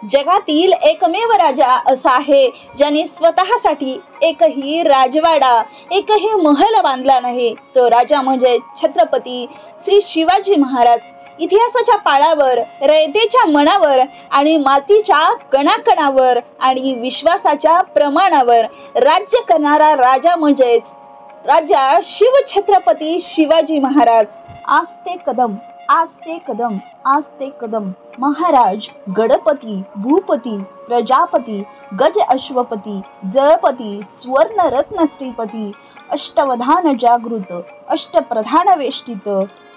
जगातील एकमेव राजा असा आहे ज्याने स्वतःसाठी एकही राजवाडा, एकही महल बांधला नाही। तो राजा म्हणजे छत्रपती श्री शिवाजी महाराज। इतिहासाच्या पाळावर, रयतेच्या मनावर आणि मातीच्या कणाकणावर आणि विश्वासाच्या प्रमाणावर राज्य करणारा राजा म्हणजेच राजा शिवछत्रपती शिवाजी महाराज। आस्ते कदम, आस्ते कदम, आस्ते कदम। महाराज गणपती, भूपती, प्रजापती, गज अश्वपती, जळपती, स्वर्णरत्न श्रीपती, अष्टवधान जागृत, अष्टप्रधान वेष्टित,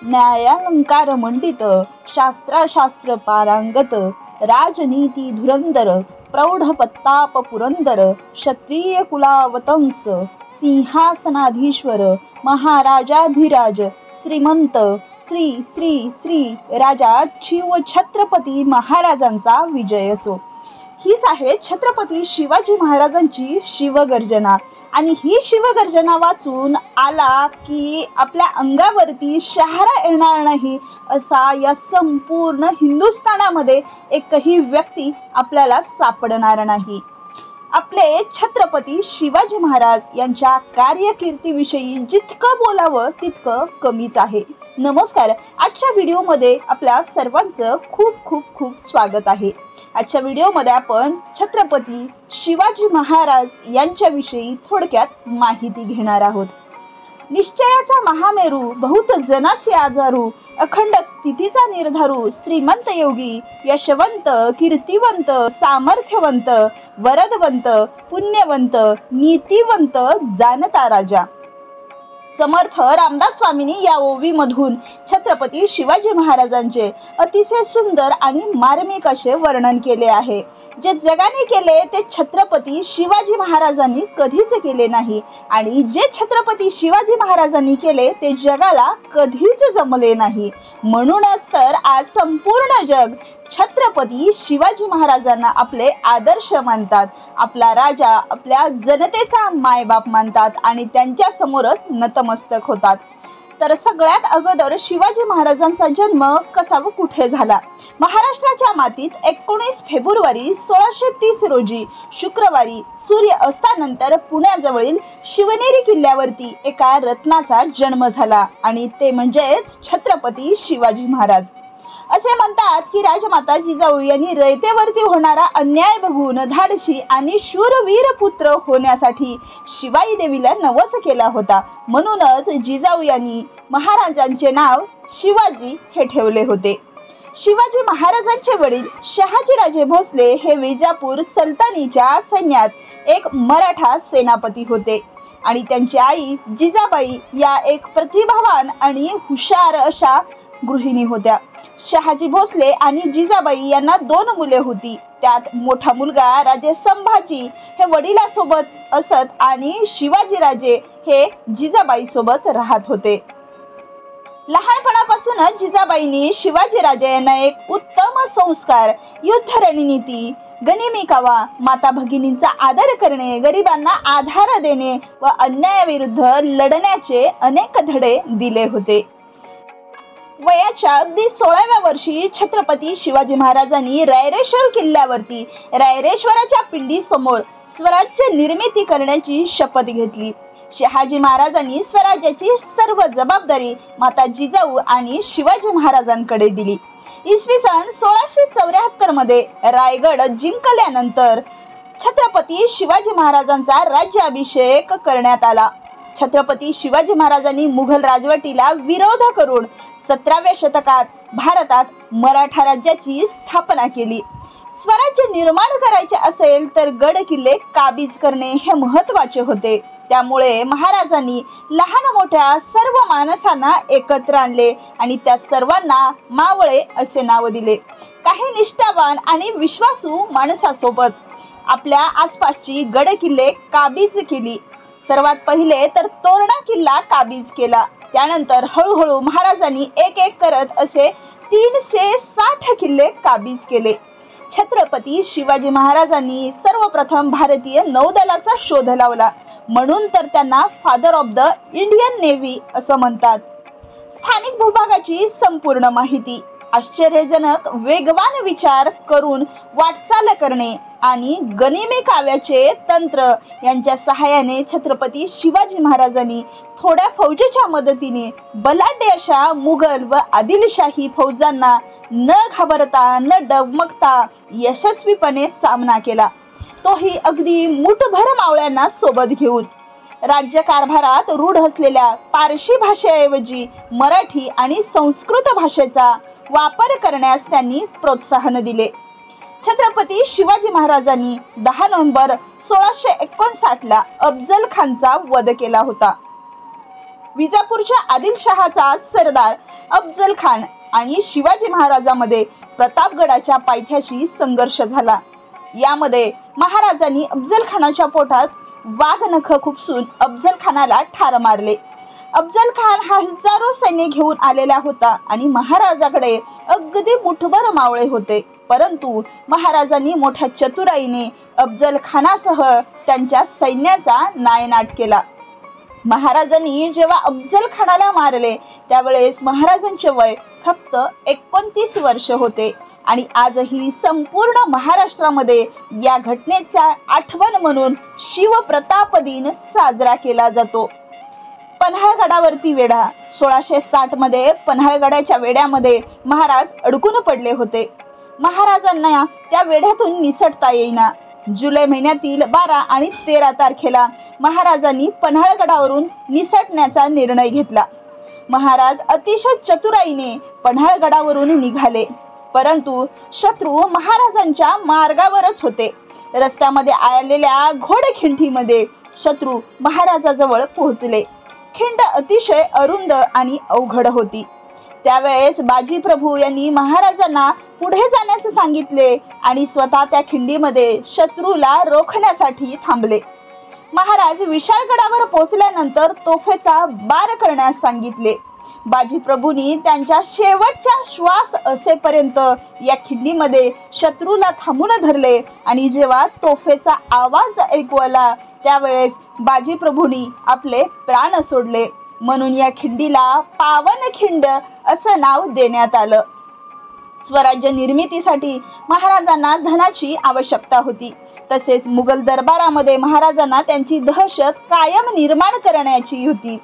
न्यायालंकार मंडित, शास्त्राशास्त्र पारांगत, राजनीती धुरंदर, प्रौढ प्रताप पुरंदर, क्षत्रिय कुलावतंस, सिंहासनाधीश्वर, महाराजाधिराज, श्रीमंत, श्री श्री श्री राजा शिवछत्रपती महाराजांचा विजय असो। हीच आहे छत्रपती शिवाजी महाराजांची शिवगर्जना। आणि ही शिवगर्जना वाचून आला की आपल्या अंगावरती शहारा येणार नाही असा या संपूर्ण हिंदुस्थानामध्ये एकही व्यक्ती आपल्याला सापडणार नाही। आपले छत्रपती शिवाजी महाराज यांच्या कार्यकीर्तीविषयी जितकं बोलावं तितकं कमीच आहे। नमस्कार, आजच्या व्हिडिओमध्ये आपल्या सर्वांचं खूप खूप खूप स्वागत आहे। आजच्या व्हिडिओमध्ये आपण छत्रपती शिवाजी महाराज यांच्याविषयी थोडक्यात माहिती घेणार आहोत। निश्चयाचा महामेरू, बहुत जनासी आजारू, अखंड स्थितीचा निर्धारू, श्रीमंत योगी, यशवंत, कीर्तिवंत, सामर्थ्यवंत, वरदवंत, पुण्यवंत, नीतिवंत, जाणता राजा। समर्थ रामदास स्वामींनी या ओवीमधून छत्रपती शिवाजी महाराजांचे अतिशय सुंदर आणि मार्मिक असे वर्णन केले आहे। जे जगाने केले ते छत्रपती शिवाजी महाराजांनी कधीच केले नाही आणि जे छत्रपती शिवाजी महाराजांनी केले ते जगाला कधीच जमले नाही। म्हणूनच तर आज संपूर्ण जग छत्रपती शिवाजी महाराजांना आपले आदर्श मानतात, आपला राजा, आपल्या जनतेचा मायबाप मानतात आणि त्यांच्या समोरच नतमस्तक होतात। तर सगळ्यात अगोदर शिवाजी महाराजांचा जन्म कसा व कुठे झाला? महाराष्ट्राच्या मातीत 19 फेब्रुवारी 1630 रोजी शुक्रवारी सूर्य अस्तानंतर पुण्याजवळील शिवनेरी किल्ल्यावरती एका रत्नाचा जन्म झाला आणि ते म्हणजेच छत्रपती शिवाजी महाराज। असे म्हणतात की राजमाता जिजाऊ यांनी रयतेवरती होणारा अन्याय बघून धाडसी आणि शूरवीर पुत्र होण्यासाठी शिवाई देवीला नवस केला होता। म्हणूनच जिजाऊ यांनी महाराजांचे नाव शिवाजी हे ठेवले होते। शिवाजी महाराजांचे वडील शहाजीराजे भोसले हे विजापूर सल्तनतीच्या सैन्यात एक मराठा सेनापती होते आणि त्यांची आई जिजाबाई या एक प्रतिभावान आणि हुशार अशा गृहिणी होत्या। शहाजी भोसले आणि जिजाबाई यांना 2 मुले होती। त्यात मोठा मुलगा राजे संभाजी हे वडिलांसोबत असत आणि शिवाजीराजे हे जिजाबाई सोबत राहत होते। लहानपणापासूनच जिजाबाईंनी शिवाजीराजे यांना एक उत्तम संस्कार, युद्ध रणनीती, गनिमी कावा, माता भगिनींचा आदर करणे, गरिबांना आधार देणे व अन्यायाविरुद्ध लढण्याचे अनेक धडे दिले होते। वयाच्या अगदी 16व्या वर्षी छत्रपती शिवाजी महाराजांनी रायरेश्वर किल्ल्यावरती रायरेश्वराच्या पिंडी समोर स्वराज्य निर्मिती करण्याची शपथ घेतली। शहाजी महाराजांनी स्वराज्याची सर्व जबाबदारी माता जिजाऊ आणि शिवाजी महाराजांकडे दिली। इसवी सन 1674 मध्ये रायगड जिंकल्यानंतर छत्रपती शिवाजी महाराजांचा राज्याभिषेक करण्यात आला। छत्रपती शिवाजी महाराजांनी मुघल राजवटीला विरोध करून 17व्या शतकात भारतात मराठा राज्याची स्थापना केली। स्वराज्य निर्माण करायचे असेल तर गड किल्ले काबीज करणे हे महत्त्वाचे होते। त्यामुळे महाराजांनी लहान मोठ्या सर्व माणसांना एकत्र आणले आणि त्या सर्वांना मावळे असे नाव दिले। काही निष्ठावान आणि विश्वासू माणसासोबत आपल्या आसपासची गड किल्ले काबीज केली। सर्वात पहिले तर तोरणा किल्ला काबीज केला। त्यानंतर हळूहळू महाराजांनी एक एक करत असे 360 किल्ले काबीज केले। छत्रपती शिवाजी महाराजांनी सर्वप्रथम भारतीय नौदलाचा शोध लावला, म्हणून तर त्यांना father of the Indian navy असं म्हणतात। स्थानिक भूभागाची संपूर्ण माहिती आश्चर्यजनक वेगवान विचार करून वाटचाल करणे आणि गनिमी काव्याचे तंत्र यांच्या सहाय्याने छत्रपती शिवाजी महाराजांनी थोड्या फौजेच्या मदतीने बलाढ्य अशा मुघल व आदिलशाही फौजांना न घाबरता न डगमगता यशस्वीपणे सामना केला, तोही अगदी मुठभर मावळ्यांना सोबत घेऊन. राज्यकारभारात रूढ असलेल्या पारशी भाषेऐवजी मराठी आणि संस्कृत भाषेचा वापर करण्यास त्यांनी प्रोत्साहन दिले. छत्रपती शिवाजी महाराजांनी 10 नोव्हेंबर 1659 ला अफजल खानचा वध केला होता. विजापूरच्या आदिलशहाचा सरदार अफजल खान आणि शिवाजी महाराजांमध्ये प्रतापगडाच्या पायथ्याशी संघर्ष झाला. यामध्ये महाराजांनी अफजल खानाच्या पोटात वाघनख खुपसून अफजल खानाला ठार मारले. अफजल खान हा हजारो सैन्य घेऊन आलेला होता आणि महाराजाकडे अगदी मुठभर मावळे होते, परंतु महाराजांनी मोठ्या चतुराईने अफजल खानासह त्यांच्या सैन्याचा नायनाट केला. महाराजांनी जेव्हा अफजल खानाला मारले त्यावेळेस महाराजांचे वय फक्त 29 वर्ष होते आणि आजही संपूर्ण महाराष्ट्रामध्ये या घटनेचा आठवण म्हणून शिवप्रताप दिन साजरा केला जातो. पन्हाळगडावरती वेढा 1660 मध्ये पन्हाळगडाच्या वेढ्यामध्ये महाराज अडकून पडले होते. महाराजांना त्या वेढ्यातून निसटता येईना. जुलै महिन्यातील 12 आणि 13 तारखेला महाराजांनी पन्हाळगडावरून निसटण्याचा निर्णय घेतला. महाराज अतिशय चतुराईने पन्हाळगडावरून निघाले, परंतु शत्रू महाराजांच्या मार्गावरच होते. रस्त्यामध्ये आलेल्या घोडखिंडीमध्ये शत्रू महाराजाजवळ पोहोचले. खिंड अतिशय अरुंद आणि अवघड होती. त्यावेळेस बाजीप्रभू यांनी महाराजांना पुढे जाण्यास सांगितले आणि स्वतः त्या खिंडीमध्ये शत्रूला रोखण्यासाठी थांबले. महाराज विशाळगडावर पोहोचल्यानंतर तोफेचा बार करण्यास सांगितले. बाजीप्रभूंनी त्यांच्या शेवटचा श्वास असेपर्यंत या खिंडीमध्ये शत्रूला थांबून धरले आणि जेव्हा तोफेचा आवाज ऐकू आला त्यावेळेस बाजीप्रभूंनी आपले प्राण सोडले. म्हणून या खिंडीला पावनखिंड असं नाव देण्यात आलं. स्वराज्य निर्मितीसाठी महाराजांना धनाची आवश्यकता होती. तसेच मुघल दरबारामध्ये महाराजांना त्यांची दहशत कायम निर्माण करण्याची होती.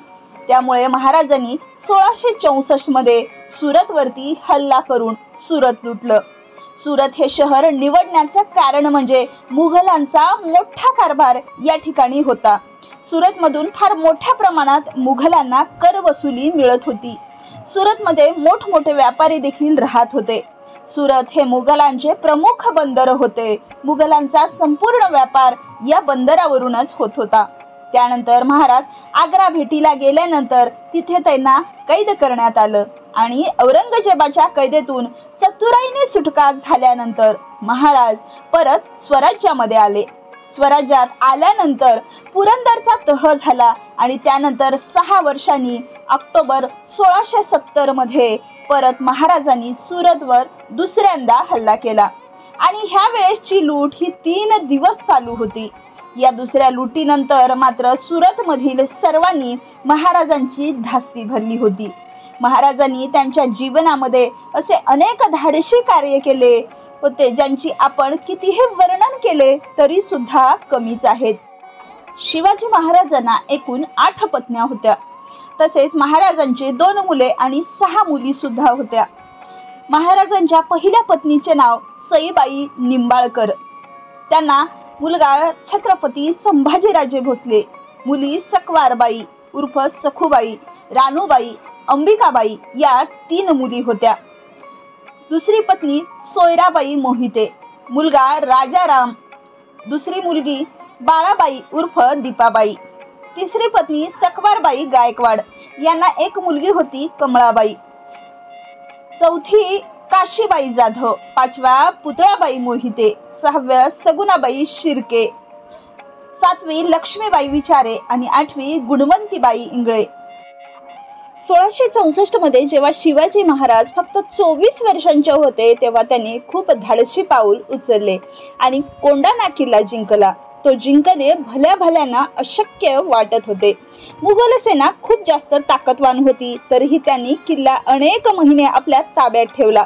त्यामुळे महाराजांनी 1664 मध्ये सुरतवरती हल्ला करून सुरत लुटलं. सुरत हे शहर निवडण्याचं कारण म्हणजे मुघलांचा मोठा कारभार या ठिकाणी होता. सुरतमधून फार मोठ्या प्रमाणात मुघलांना कर वसुली मिळत होती. सुरतमध्ये मोठमोठे व्यापारी देखील राहत होते. सुरत हे मुघलांचे प्रमुख बंदर होते. मुघलांचा संपूर्ण व्यापार या बंदरावरूनच होत होता. त्यानंतर महाराज आग्रा भेटीला गेल्यानंतर तिथे त्यांना कैद करण्यात आलं आणि औरंगजेबाच्या कैदेतून चतुराईने सुटका झाल्यानंतर महाराज परत स्वराज्यामध्ये आले. स्वराज्यात आल्यानंतर पुरंदरचा तह झाला आणि त्यानंतर 6 वर्षांनी ऑक्टोबर 1670 मध्ये परत महाराजांनी सुरतवर दुसऱ्यांदा हल्ला केला आणि ह्या वेळेसची लूट ही 3 दिवस चालू होती. या दुसऱ्या लुटीनंतर मात्र सुरतमधील सर्वांनी महाराजांची धास्ती भरली होती. महाराजांनी त्यांच्या जीवनामध्ये असे अनेक धाडसी कार्य केले होते ज्यांची आपण कितीही वर्णन केले तरी सुद्धा कमीच आहेत. शिवाजी महाराजांना एकूण 8 पत्न्या होत्या. तसेच महाराजांची 2 मुले आणि 6 मुली सुद्धा होत्या. महाराजांच्या पहिल्या पत्नीचे नाव सईबाई निंबाळकर. त्यांना मुलगा छत्रपती संभाजीराजे भोसले, मुली सकवारबाई उर्फ सखूबाई, रानूबाई, अंबिकाबाई या 3 मुली होत्या. दुसरी पत्नी सोयराबाई मोहिते, मुलगा राजाराम, दुसरी मुलगी बाळाबाई उर्फ दीपाबाई, तिसरी पत्नी सकवारबाई गायकवाड, यांना एक मुलगी होती कमळाबाई, चौथी काशीबाई जाधव, 5व्या पुतळाबाई मोहिते, 6व्या सगुणाबाई शिर्के, 7वी लक्ष्मीबाई विचारे आणि 8वी गुणवंतीबाई इंगळे. 1664 मध्ये जेव्हा शिवाजी महाराज फक्त 24 वर्षांचे होते तेव्हा त्यांनी खूप धाडसी पाऊल उचलले आणि कोंढाणा किल्ला जिंकला. तो जिंकणे भल्या भल्यांना अशक्य वाटत होते. मुघल सेना खूप जास्त ताकदवान होती, तरीही त्यांनी किल्ला अनेक महिने आपल्या ताब्यात ठेवला.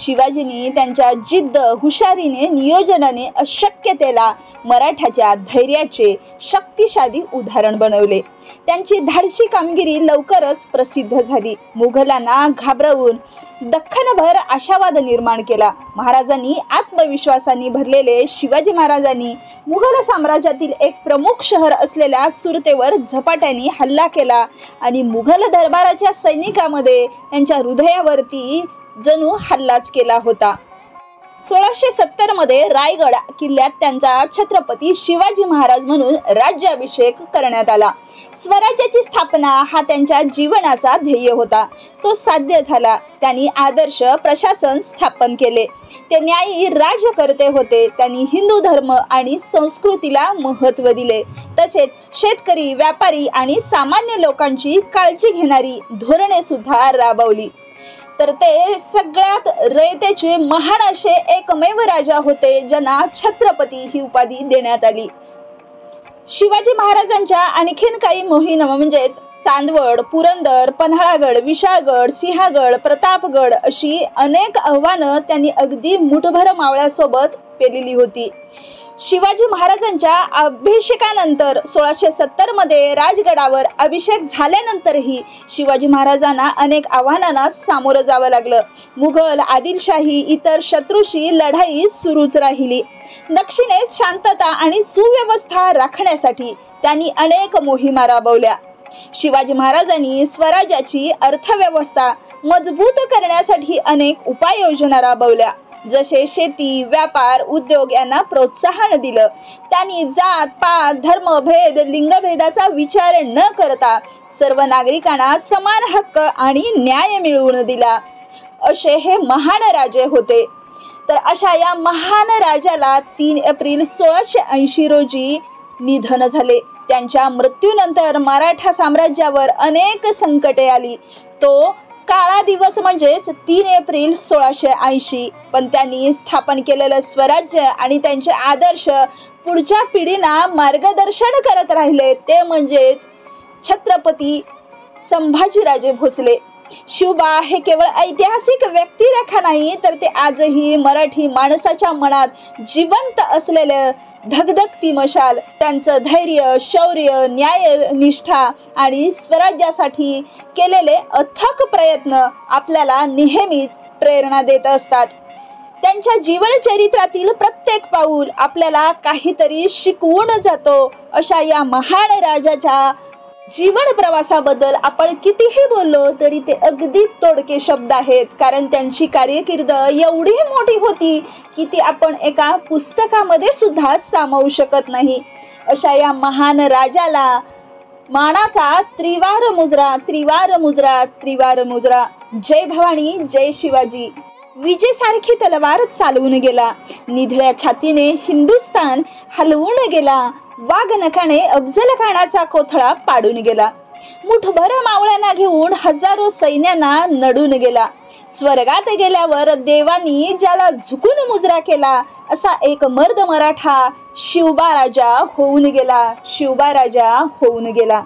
शिवाजींनी त्यांच्या जिद्द, हुशारीने, नियोजनाने अशक्यतेला मराठ्याच्या धैर्याचे शक्तिशाली उदाहरण बनवले. त्यांची धाडसी कामगिरी लवकरच प्रसिद्ध झाली. मुघलांना घाबरवून दख्खनभर आशावाद निर्माण केला. महाराजांनी आत्मविश्वासाने भरलेले शिवाजी महाराजांनी मुघल साम्राज्यातील एक प्रमुख शहर असलेल्या सुरतेवर झपाट्याने हल्ला केला आणि मुघल दरबाराच्या सैनिकांमध्ये त्यांच्या हृदयावरती जणू हल्लाच केला होता. 1670 मध्ये रायगड किल्ल्यात त्यांचा छत्रपती शिवाजी महाराज म्हणून राज्याभिषेक करण्यात आला. स्वराज्याची स्थापना हा त्यांच्या जीवनाचा ध्येय होता. तो साध्य झाला. त्यांनी आदर्श प्रशासन स्थापन केले. ते न्यायी राज्यकर्ते होते. त्यांनी हिंदू धर्म आणि संस्कृतीला महत्त्व दिले. तसेच शेतकरी, व्यापारी आणि सामान्य लोकांची काळजी घेणारी धोरणे सुद्धा राबवली. तर ते सगळ्यात रयतेचे महान असे एकमेव राजा होते ज्यांना छत्रपती ही उपाधी देण्यात आली. शिवाजी महाराजांच्या आणखीन काही मोहीम म्हणजेच चांदवड, पुरंदर, पन्हाळागड, विशाळगड, सिंहगड, प्रतापगड अशी अनेक आव्हानं त्यांनी अगदी मुठभर मावळ्यासोबत पेलेली होती. शिवाजी महाराजांच्या अभिषेकानंतर 1670 मध्ये राजगडावर अभिषेक झाल्यानंतरही शिवाजी महाराजांना अनेक आव्हानांना सामोरं जावं लागलं. मुघल, आदिलशाही, इतर शत्रूशी लढाई सुरूच राहिली. दक्षिणेत शांतता आणि सुव्यवस्था राखण्यासाठी त्यांनी अनेक मोहिमा राबवल्या. शिवाजी महाराजांनी स्वराज्याची अर्थव्यवस्था मजबूत करण्यासाठी अनेक उपाययोजना राबवल्या. जसे शेती, व्यापार, उद्योग यांना प्रोत्साहन दिलं. त्यांनी जात, पात, धर्म, भेद, लिंगभेदाचा विचार न करता सर्व नागरिकांना समान हक्क आणि न्याय मिळवून दिला. असे हे महान राजे होते. तर अशा या महान राजाला 3 एप्रिल 1680 रोजी निधन झाले. त्यांच्या मृत्यूनंतर मराठा साम्राज्यावर अनेक संकटे आली. तो काळा दिवस म्हणजेच 3 एप्रिल 1680. पण त्यांनी स्थापन केलेलं स्वराज्य आणि त्यांचे आदर्श पुढच्या पिढींना मार्गदर्शन करत राहिले. ते म्हणजेच छत्रपती संभाजीराजे भोसले. शिवबा हे केवळ ऐतिहासिक व्यक्तिरेखा नाही, तर ते आजही मराठी माणसाच्या मनात जिवंत असलेले धगधगती मशाल. त्यांचं धैर्य, शौर्य, न्यायनिष्ठा आणि स्वराज्यासाठी केलेले अथक प्रयत्न आपल्याला नेहमीच प्रेरणा देत असतात. त्यांच्या जीवन चरित्रातील प्रत्येक पाऊल आपल्याला काहीतरी शिकवून जातो. अशा या महान राजाच्या जीवन प्रवासाबद्दल आपण कितीही बोललो तरी ते अगदी तोडके शब्द आहेत. कारण त्यांची कारकीर्द एवढी मोठी होती की ती आपण एका पुस्तकामध्ये सुद्धा सामावू शकत नाही. अशा या महान राजाला मानाचा त्रिवार मुजरा, त्रिवार मुजरा, त्रिवार मुजरा. जय भवानी, जय शिवाजी. विजेसारखी तलवार चालवून गेला. निधड्या छातीने हिंदुस्थान हलवून गेला. वाघ नखाने अफजल खानाचा कोथळा पाडून गेला. मुठभर मावळ्यांना घेऊन हजारो सैन्यांना नडून गेला. स्वर्गात गेल्यावर देवानी ज्याला झुकून मुजरा केला असा एक मर्द मराठा शिवबा राजा होऊन गेला. शिवबा राजा होऊन गेला.